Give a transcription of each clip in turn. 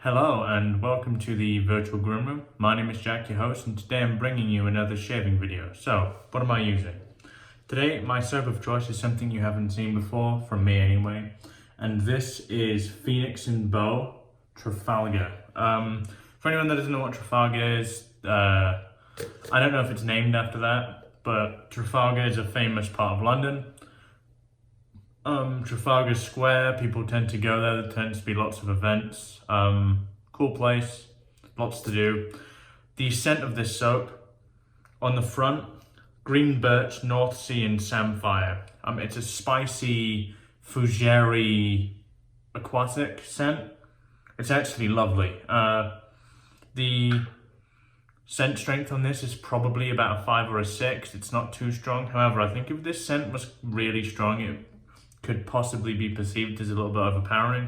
Hello and welcome to the virtual groom room. My name is Jack, your host, and today I'm bringing you another shaving video. So, what am I using? Today, my soap of choice is something you haven't seen before, from me anyway, and this is Phoenix and Beau Trafalgar. For anyone that doesn't know what Trafalgar is, I don't know if it's named after that, but Trafalgar is a famous part of London. Trafalgar Square, people tend to go there, there tends to be lots of events. Cool place, lots to do. The scent of this soap, on the front, green birch, North Sea and samphire. It's a spicy, fougere, aquatic scent. It's actually lovely. The scent strength on this is probably about a 5 or a 6. It's not too strong. However, I think if this scent was really strong, it could possibly be perceived as a little bit overpowering.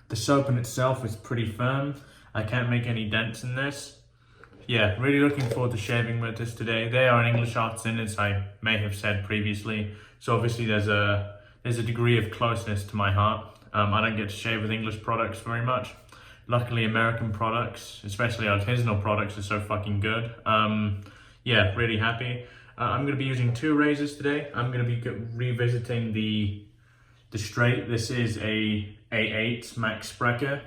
The soap in itself is pretty firm. I can't make any dents in this. Yeah, really looking forward to shaving with this today. They are an English artisan, as I may have said previously. So obviously there's a degree of closeness to my heart. I don't get to shave with English products very much. Luckily, American products, especially artisanal products, are so fucking good. Yeah, really happy. I'm going to be using 2 razors today. I'm going to be revisiting the straight. This is a A8 Max Sprecher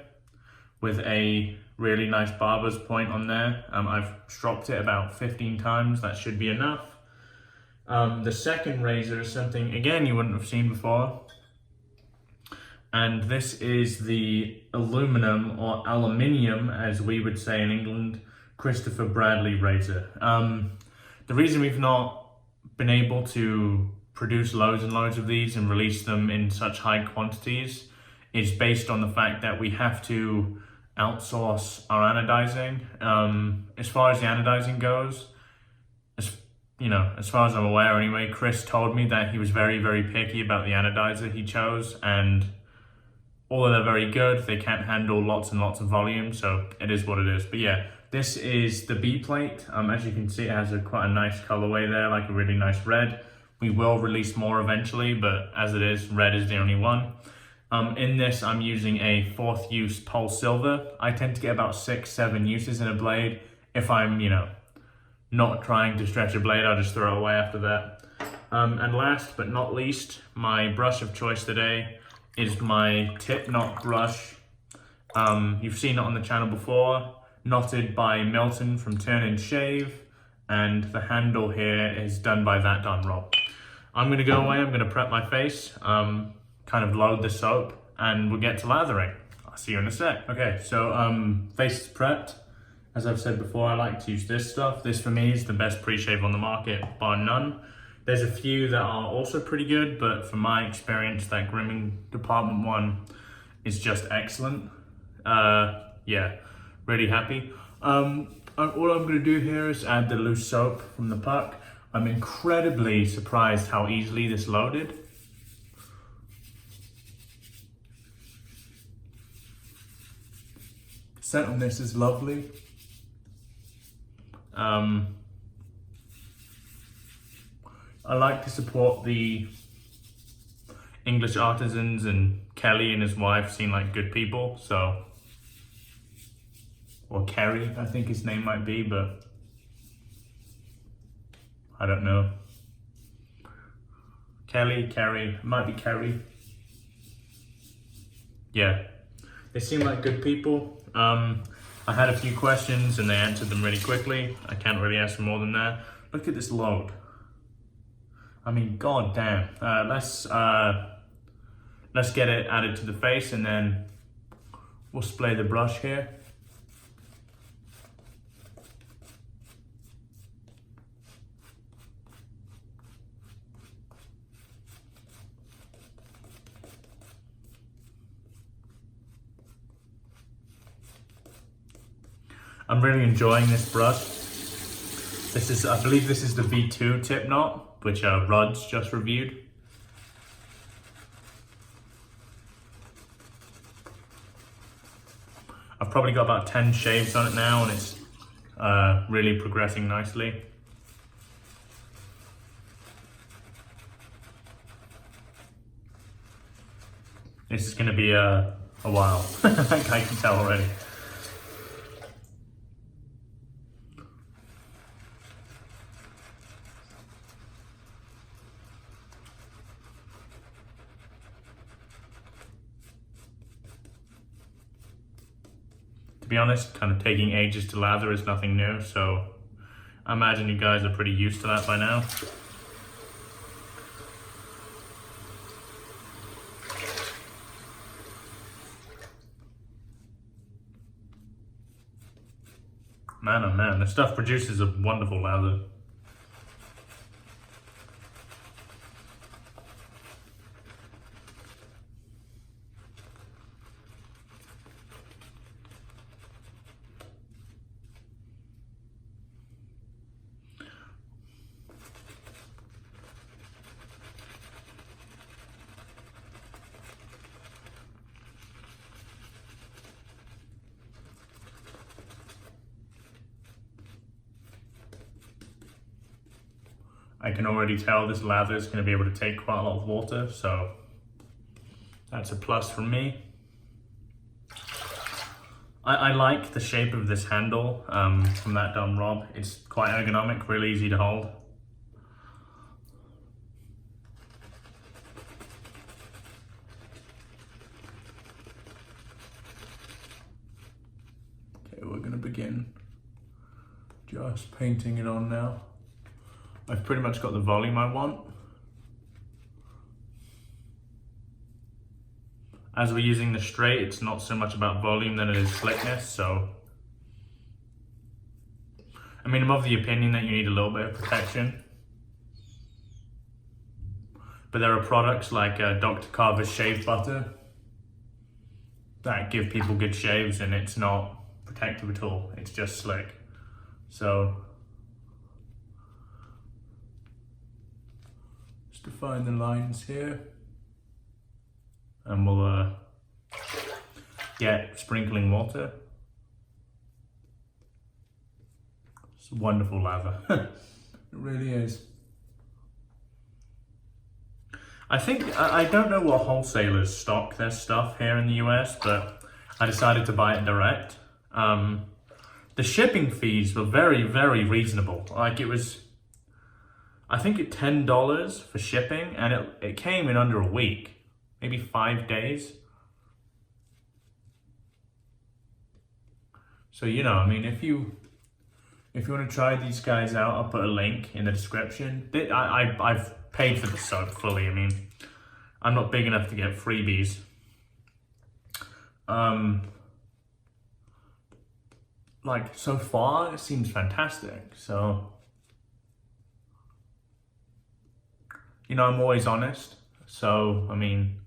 with a really nice barber's point on there. I've stropped it about 15 times. That should be enough. The second razor is something, again, you wouldn't have seen before. And this is the aluminum, or aluminium, as we would say in England, Christopher Bradley razor. The reason we've not been able to produce loads and loads of these and release them in such high quantities is based on the fact that we have to outsource our anodizing. As far as the anodizing goes, as far as I'm aware anyway, Chris told me that he was very, very picky about the anodizer he chose, and although they're very good, they can't handle lots and lots of volume, so it is what it is. But yeah, this is the B plate. As you can see, it has quite a nice colorway there, like a really nice red. We will release more eventually, but as it is, red is the only one. In this, I'm using a 4th use Polsilver. I tend to get about 6-7 uses in a blade. If I'm, not trying to stretch a blade, I'll just throw it away after that. And last but not least, my brush of choice today is my tip knot brush. You've seen it on the channel before, knotted by Milton from Turn and Shave, and the handle here is done by That Done Rob. I'm gonna go away, I'm gonna prep my face, kind of load the soap, and we'll get to lathering. I'll see you in a sec. Okay, so face is prepped. As I've said before, I like to use this stuff. This for me is the best pre-shave on the market, bar none. There's a few that are also pretty good, but from my experience, that grooming department one is just excellent. Yeah, really happy. All I'm gonna do here is add the loose soap from the puck. I'm incredibly surprised how easily this loaded. The scent on this is lovely. I like to support the English artisans, and Kelly and his wife seem like good people, so, or Kerry, I think his name might be, but I don't know. Kerry, might be Kerry. Yeah, they seem like good people. I had a few questions and they answered them really quickly. I can't really answer more than that. Look at this load. I mean, god damn. Let's get it added to the face, and then we'll splay the brush here. I'm really enjoying this brush. This is, I believe this is the V2 tip knot, which Rod's just reviewed. I've probably got about 10 shaves on it now, and it's really progressing nicely. This is going to be a while. I can tell already. To be honest, kind of taking ages to lather is nothing new, so I imagine you guys are pretty used to that by now. Man, oh man, this stuff produces a wonderful lather. I can already tell this lather is going to be able to take quite a lot of water, so that's a plus from me. I like the shape of this handle from that dumb Rob. It's quite ergonomic, really easy to hold. Okay, we're going to begin just painting it on now. I've pretty much got the volume I want. As we're using the straight, it's not so much about volume than it is slickness, so. I mean, I'm of the opinion that you need a little bit of protection. But there are products like Dr. Karve's shave butter that give people good shaves, and it's not protective at all, it's just slick. So, define the lines here, and we'll get sprinkling water. It's a wonderful lather. It really is. I think, I don't know what wholesalers stock their stuff here in the US, but I decided to buy it direct. The shipping fees were very, very reasonable. Like, it was, I think it's $10 for shipping, and it came in under a week, maybe 5 days. So, you know, I mean, if you want to try these guys out, I'll put a link in the description. I've paid for the soap fully. I mean, I'm not big enough to get freebies. Like, so far, it seems fantastic, so. You know, I'm always honest, so, I mean,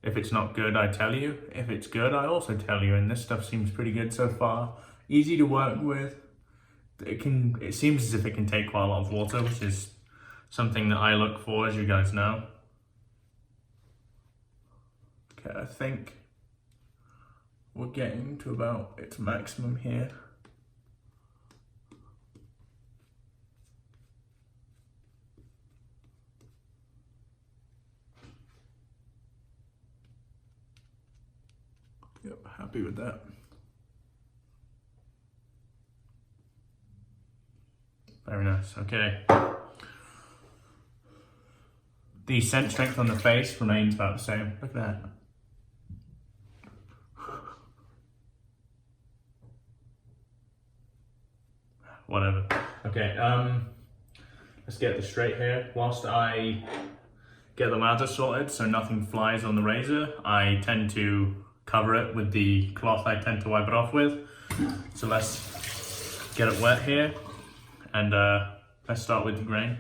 if it's not good, I tell you. If it's good, I also tell you, and this stuff seems pretty good so far. Easy to work with. It seems as if it can take quite a lot of water, which is something that I look for, as you guys know. Okay, I think we're getting to about its maximum here. Yep, happy with that. Very nice, okay. The scent strength on the face remains about the same. Look at that. Whatever. Okay, let's get this straight here. Whilst I get the lather sorted so nothing flies on the razor, I tend to cover it with the cloth I tend to wipe it off with. So let's get it wet here, and let's start with the grain.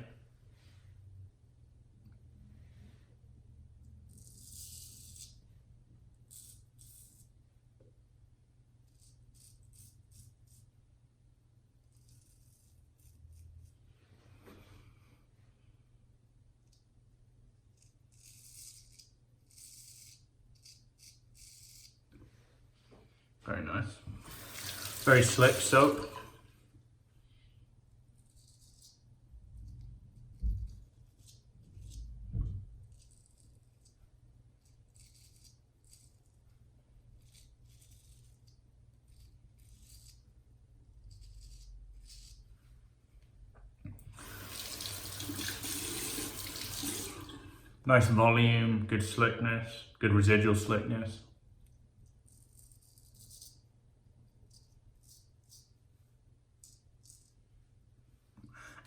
Very nice. Very slick soap. Nice volume, good slickness, good residual slickness.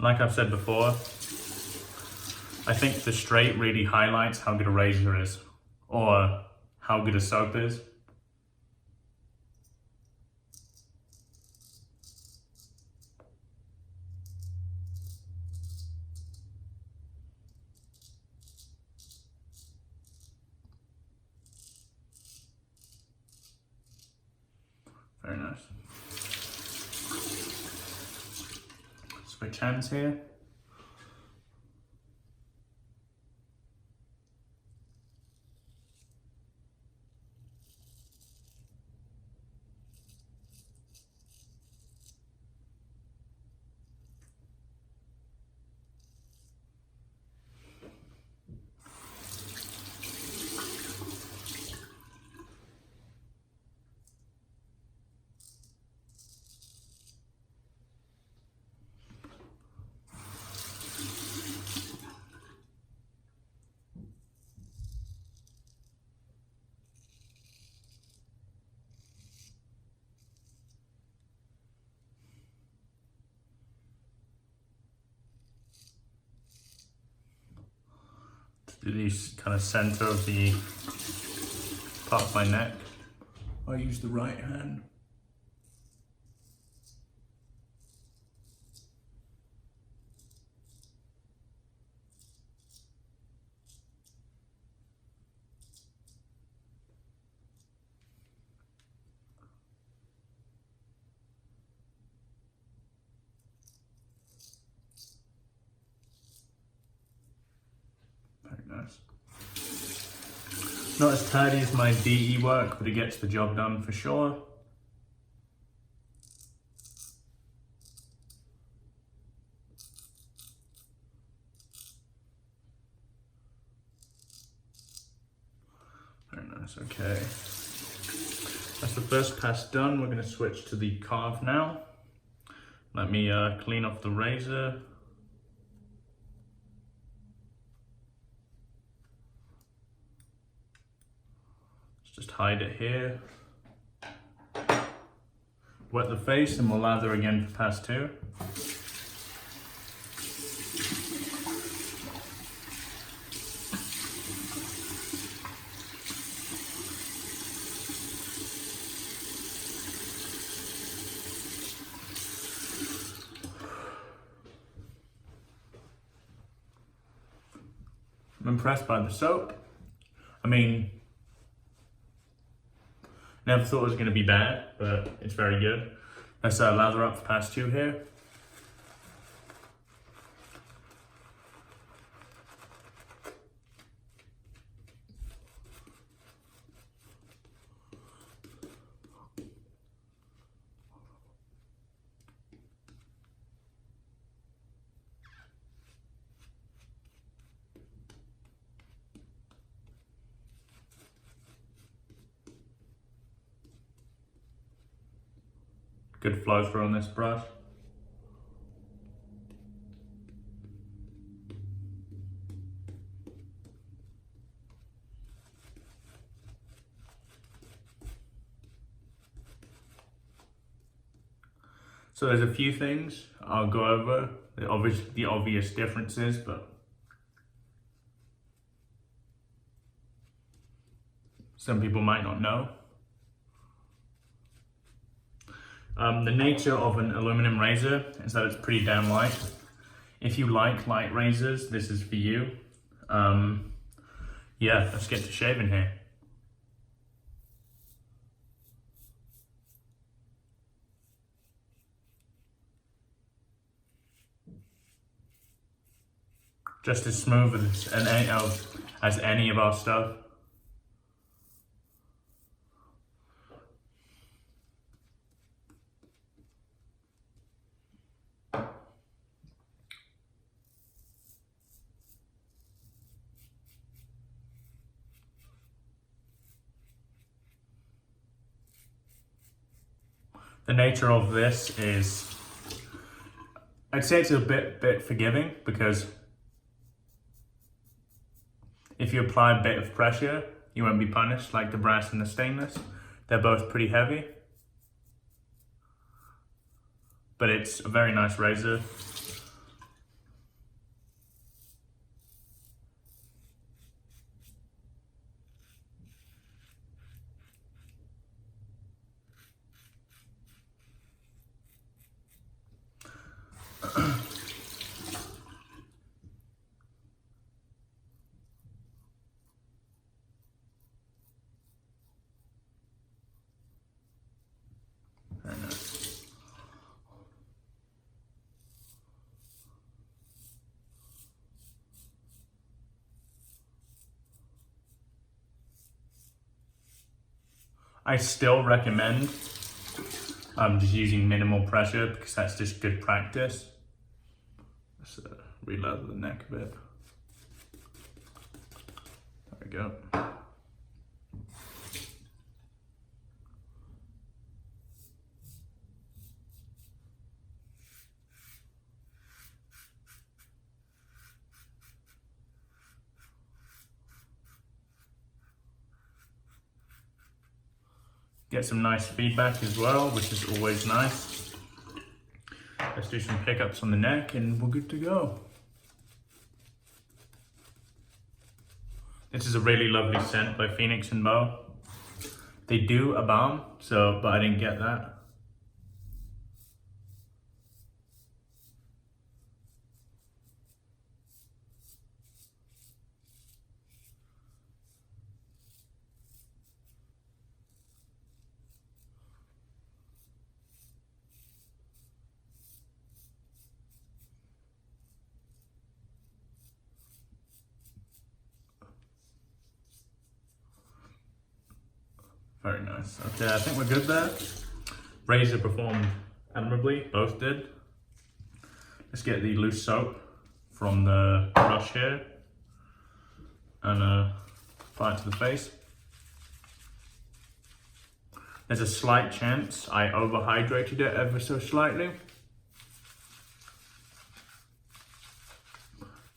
Like I've said before, I think the straight really highlights how good a razor is, or how good a soap is. Very nice. Switch hands here. Do these kind of center of the part of my neck. I use the right hand. Nice. Not as tidy as my DE work, but it gets the job done for sure. Very nice, okay. That's the first pass done. We're going to switch to the Karve now. Let me clean off the razor. Just hide it here. Wet the face and we'll lather again for pass 2. I'm impressed by the soap. I mean, never thought it was going to be bad, but it's very good. Let's lather up for pass 2 here. Good flow through on this brush. So there's a few things I'll go over, the obvious differences, but some people might not know. The nature of an aluminum razor is that it's pretty damn light. If you like light razors, this is for you. Yeah, let's get to shaving here. Just as smooth as any of our stuff. The nature of this is, I'd say it's a bit forgiving because If you apply a bit of pressure, you won't be punished like the brass and the stainless. They're both pretty heavy, but it's a very nice razor. Very nice. I still recommend just using minimal pressure because that's just good practice. Let's re-lather the neck a bit. There we go. Get some nice feedback as well, which is always nice. Let's do some pickups on the neck and we're good to go. This is a really lovely scent by Phoenix and Beau. They do a balm, but I didn't get that. Very nice. Okay, I think we're good there. Razor performed admirably, both did. Let's get the loose soap from the brush here and apply it to the face. There's a slight chance I overhydrated it ever so slightly.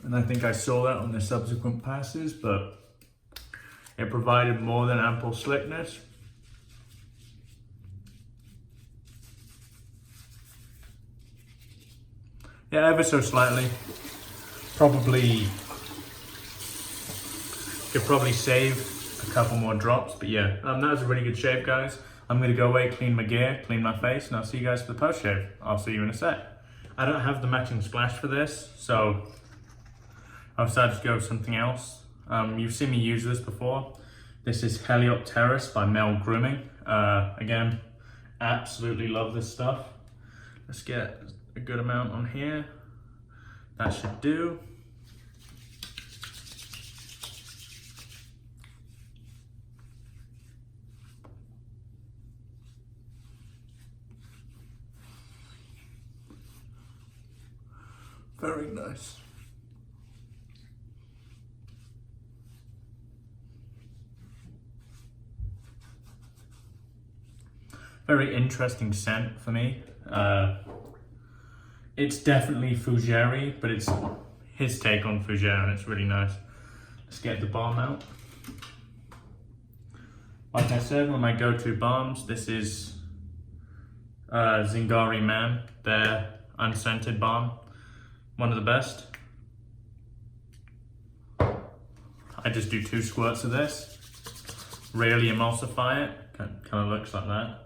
And I think I saw that on the subsequent passes, but it provided more than ample slickness. Yeah, ever so slightly. Could probably save a couple more drops, but yeah, that was a really good shave, guys. I'm gonna go away, clean my gear, clean my face, and I'll see you guys for the post shave. I'll see you in a sec. I don't have the matching splash for this, so I'll decide to go with something else. You've seen me use this before. This is Heliopteris by Maol Grooming. Again, absolutely love this stuff. Let's get a good amount on here. That should do. Very nice. Very interesting scent for me. It's definitely fougere, but it's his take on fougere and it's really nice. Let's get the balm out. Like I said, one of my go-to balms, this is Zingari Man, their unscented balm. One of the best. I just do 2 squirts of this. Really emulsify it. Kind of looks like that.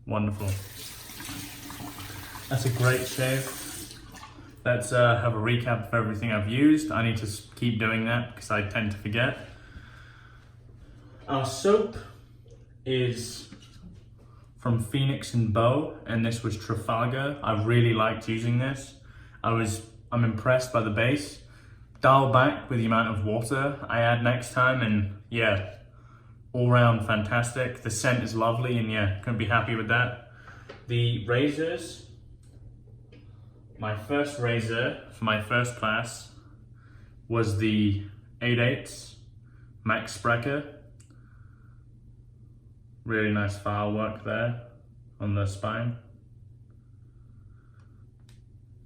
Wonderful. That's a great shave. Let's have a recap of everything I've used. I need to keep doing that because I tend to forget. Our soap is from Phoenix and Beau, and this was Trafalgar. I really liked using this. I'm impressed by the base. Dial back with the amount of water I add next time, and yeah, all round fantastic. The scent is lovely, and yeah, couldn't be happy with that. The razors, my first razor for my first class was the 8/8 Max Sprecher. Really nice file work there on the spine.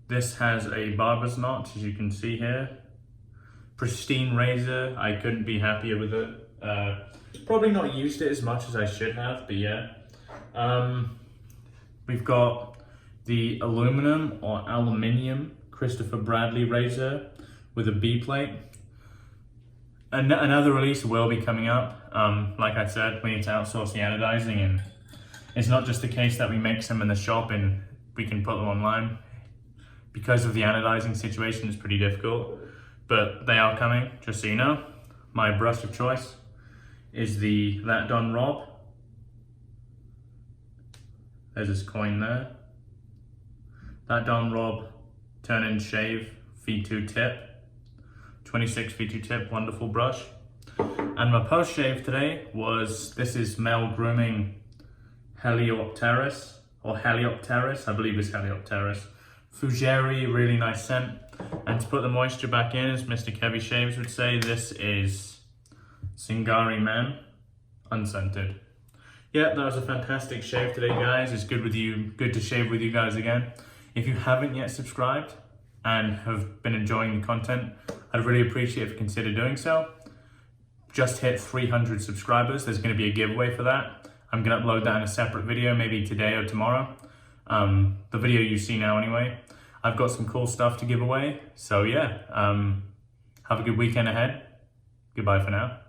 This has a barber's knot, as you can see here. Pristine razor, I couldn't be happier with it. Probably not used it as much as I should have, but yeah. We've got the aluminum or aluminium Christopher Bradley razor with a B plate. Another release will be coming up. Like I said, we need to outsource the anodizing, and it's not just the case that we make some in the shop and we can put them online. Because of the anodizing situation, it's pretty difficult, but they are coming, just so you know. My brush of choice is the That Done Rob. There's this coin there. That Done Rob Turn and Shave V2 tip. 26 V2 tip, wonderful brush. And my post shave today was, this is Maol Grooming Heliopteris, or Heliopteris, I believe it's Heliopteris. Fougere, really nice scent. And to put the moisture back in, as Mr. Kevy Shaves would say, this is Singari Man, unscented. Yeah, that was a fantastic shave today, guys. It's good to shave with you guys again. If you haven't yet subscribed and have been enjoying the content, I'd really appreciate if you consider doing so. Just hit 300 subscribers. There's going to be a giveaway for that. I'm going to upload that in a separate video, maybe today or tomorrow. The video you see now anyway. I've got some cool stuff to give away. So yeah, have a good weekend ahead. Goodbye for now.